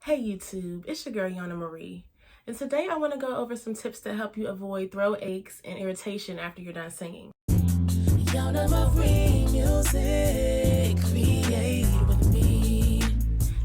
Hey YouTube, it's your girl Yona Marie, and today I want to go over some tips to help you avoid throat aches and irritation after you're done singing. Yona Marie music, create with me.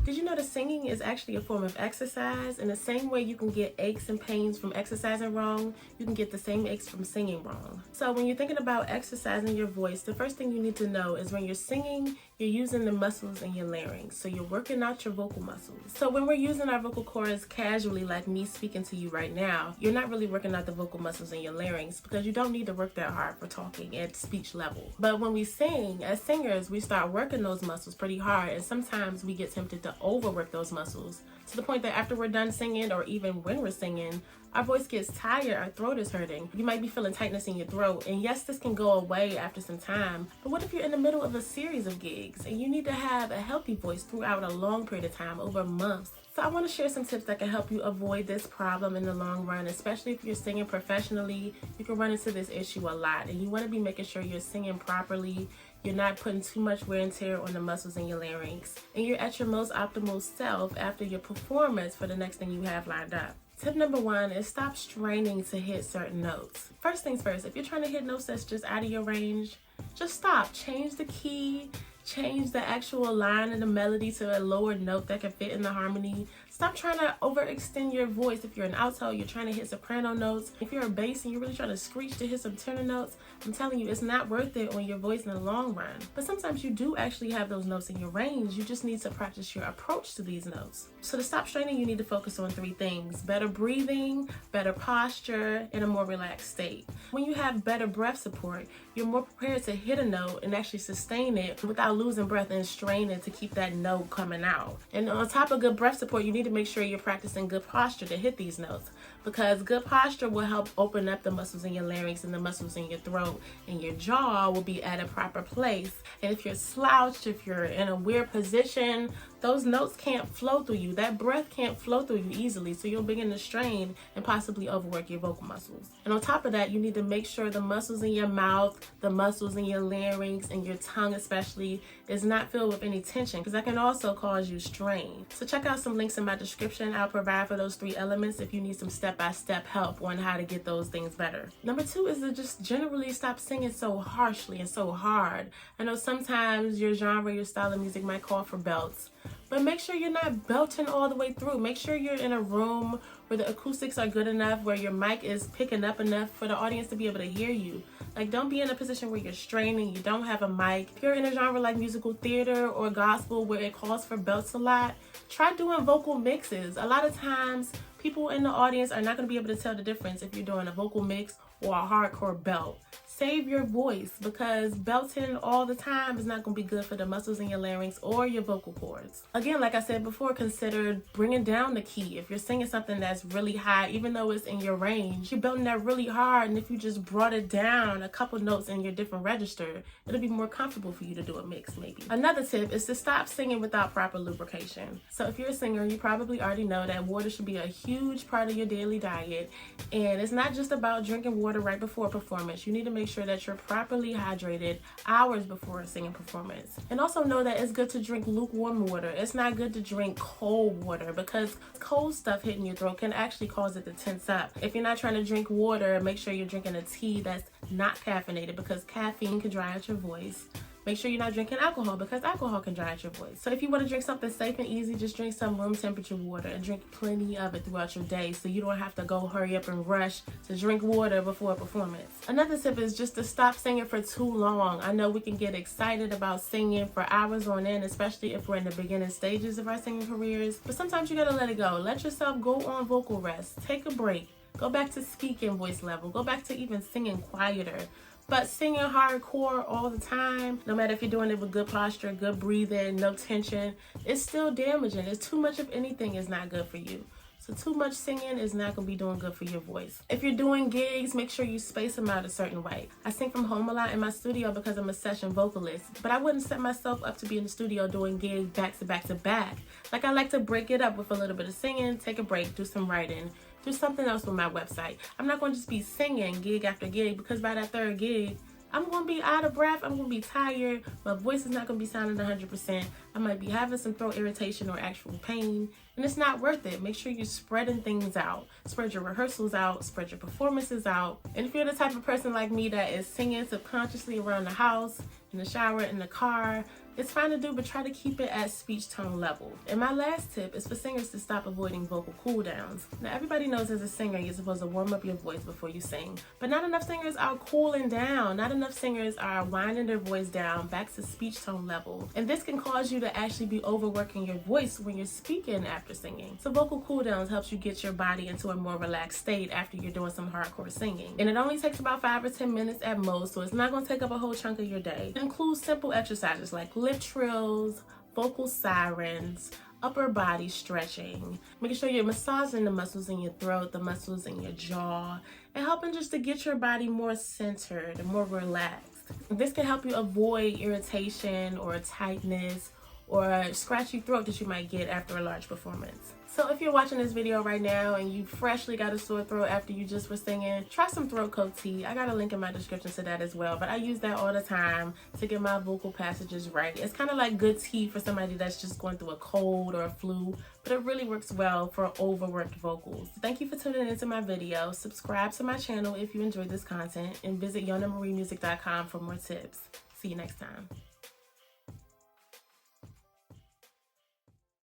Did you know that singing is actually a form of exercise? In the same way you can get aches and pains from exercising wrong, you can get the same aches from singing wrong. So when you're thinking about exercising your voice, the first thing you need to know is when you're singing, you're using the muscles in your larynx. So you're working out your vocal muscles. So when we're using our vocal cords casually, like me speaking to you right now, you're not really working out the vocal muscles in your larynx because you don't need to work that hard for talking at speech level. But when we sing, as singers, we start working those muscles pretty hard, and sometimes we get tempted to overwork those muscles to the point that after we're done singing, or even when we're singing, our voice gets tired, our throat is hurting. You might be feeling tightness in your throat, and yes, this can go away after some time, but what if you're in the middle of a series of gigs and you need to have a healthy voice throughout a long period of time, over months? So I want to share some tips that can help you avoid this problem in the long run, especially if you're singing professionally. You can run into this issue a lot, and you want to be making sure you're singing properly. You're not putting too much wear and tear on the muscles in your larynx, and you're at your most optimal self after your performance for the next thing you have lined up. Tip number one is stop straining to hit certain notes. First things first, if you're trying to hit notes that's just out of your range, just stop. Change the key, change the actual line of the melody to a lower note that can fit in the harmony. Stop trying to overextend your voice. If you're an alto, you're trying to hit soprano notes. If you're a bass and you're really trying to screech to hit some tenor notes, I'm telling you, it's not worth it on your voice in the long run. But sometimes you do actually have those notes in your range. You just need to practice your approach to these notes. So to stop straining, you need to focus on three things: better breathing, better posture, and a more relaxed state. When you have better breath support, you're more prepared to hit a note and actually sustain it without losing breath and straining to keep that note coming out. And on top of good breath support, you need to make sure you're practicing good posture to hit these notes, because good posture will help open up the muscles in your larynx, and the muscles in your throat and your jaw will be at a proper place. And if you're slouched, if you're in a weird position, those notes can't flow through you. That breath can't flow through you easily, so you'll begin to strain and possibly overwork your vocal muscles. And on top of that, you need to make sure the muscles in your mouth, the muscles in your larynx, and your tongue especially is not filled with any tension, because that can also cause you strain. So check out some links in my description. I'll provide for those three elements if you need some step-by-step help on how to get those things better. Number two is to just generally stop singing so harshly and so hard. I know sometimes your genre, your style of music might call for belts, but make sure you're not belting all the way through. Make sure you're in a room where the acoustics are good enough, where your mic is picking up enough for the audience to be able to hear you. Like, don't be in a position where you're straining, you don't have a mic. If you're in a genre like musical theater or gospel where it calls for belts a lot, try doing vocal mixes. A lot of times, people in the audience are not going to be able to tell the difference if you're doing a vocal mix or a hardcore belt. Save your voice, because belting all the time is not going to be good for the muscles in your larynx or your vocal cords. Again, like I said before, consider bringing down the key. If you're singing something that's really high, even though it's in your range, you're belting that really hard, and if you just brought it down a couple notes in your different register, it'll be more comfortable for you to do a mix maybe. Another tip is to stop singing without proper lubrication. So if you're a singer, you probably already know that water should be a huge part of your daily diet, and it's not just about drinking water right before a performance. You need to make sure that you're properly hydrated hours before a singing performance. And also know that it's good to drink lukewarm water. It's not good to drink cold water, because cold stuff hitting your throat can actually cause it to tense up. If you're not trying to drink water, make sure you're drinking a tea that's not caffeinated, because caffeine can dry out your voice. Make sure you're not drinking alcohol, because alcohol can dry out your voice. So if you want to drink something safe and easy, just drink some room temperature water, and drink plenty of it throughout your day, so you don't have to go hurry up and rush to drink water before a performance. Another tip is just to stop singing for too long. I know we can get excited about singing for hours on end, especially if we're in the beginning stages of our singing careers, but sometimes you gotta let it go. Let yourself go on vocal rest. Take a break. Go back to speaking voice level. Go back to even singing quieter. But singing hardcore all the time, no matter if you're doing it with good posture, good breathing, no tension, it's still damaging. It's too much of anything is not good for you. So too much singing is not going to be doing good for your voice. If you're doing gigs, make sure you space them out a certain way. I sing from home a lot in my studio because I'm a session vocalist, but I wouldn't set myself up to be in the studio doing gigs back to back to back. Like, I like to break it up with a little bit of singing, take a break, do some writing, do something else with my website. I'm not going to just be singing gig after gig, because by that third gig, I'm going to be out of breath, I'm going to be tired, my voice is not going to be sounding 100%, I might be having some throat irritation or actual pain, and it's not worth it. Make sure you're spreading things out. Spread your rehearsals out, spread your performances out. And if you're the type of person like me that is singing subconsciously around the house, in the shower, in the car, it's fine to do, but try to keep it at speech tone level. And my last tip is for singers to stop avoiding vocal cool downs. Now everybody knows as a singer you're supposed to warm up your voice before you sing, but not enough singers are cooling down. Not enough singers are winding their voice down back to speech tone level. And this can cause you to actually be overworking your voice when you're speaking after singing. So vocal cool downs helps you get your body into a more relaxed state after you're doing some hardcore singing. And it only takes about 5 or 10 minutes at most, so it's not going to take up a whole chunk of your day. It includes simple exercises like lip trills, vocal sirens, upper body stretching, making sure you're massaging the muscles in your throat, the muscles in your jaw, and helping just to get your body more centered and more relaxed. This can help you avoid irritation or tightness or a scratchy throat that you might get after a large performance. So if you're watching this video right now and you freshly got a sore throat after you just were singing, try some throat coat tea. I got a link in my description to that as well, but I use that all the time to get my vocal passages right. It's kind of like good tea for somebody that's just going through a cold or a flu, but it really works well for overworked vocals. Thank you for tuning into my video. Subscribe to my channel if you enjoyed this content, and visit YonaMarieMusic.com for more tips. See you next time.